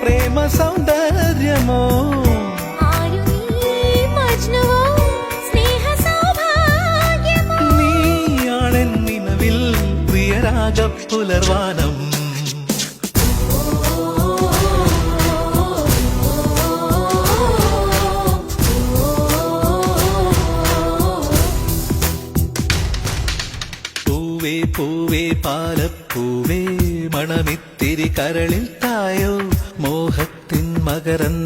പ്രേമ സൗന്ദര്യമോ നീയാണെൻ നിലവിൽ പ്രിയരാഗ പുലർവാനം. പൂവേ പൂവേ പാലപ്പൂവേ മണമിത്തിരി കരളിൽ തായോ മോഹത്തിൻ മകരന്ദ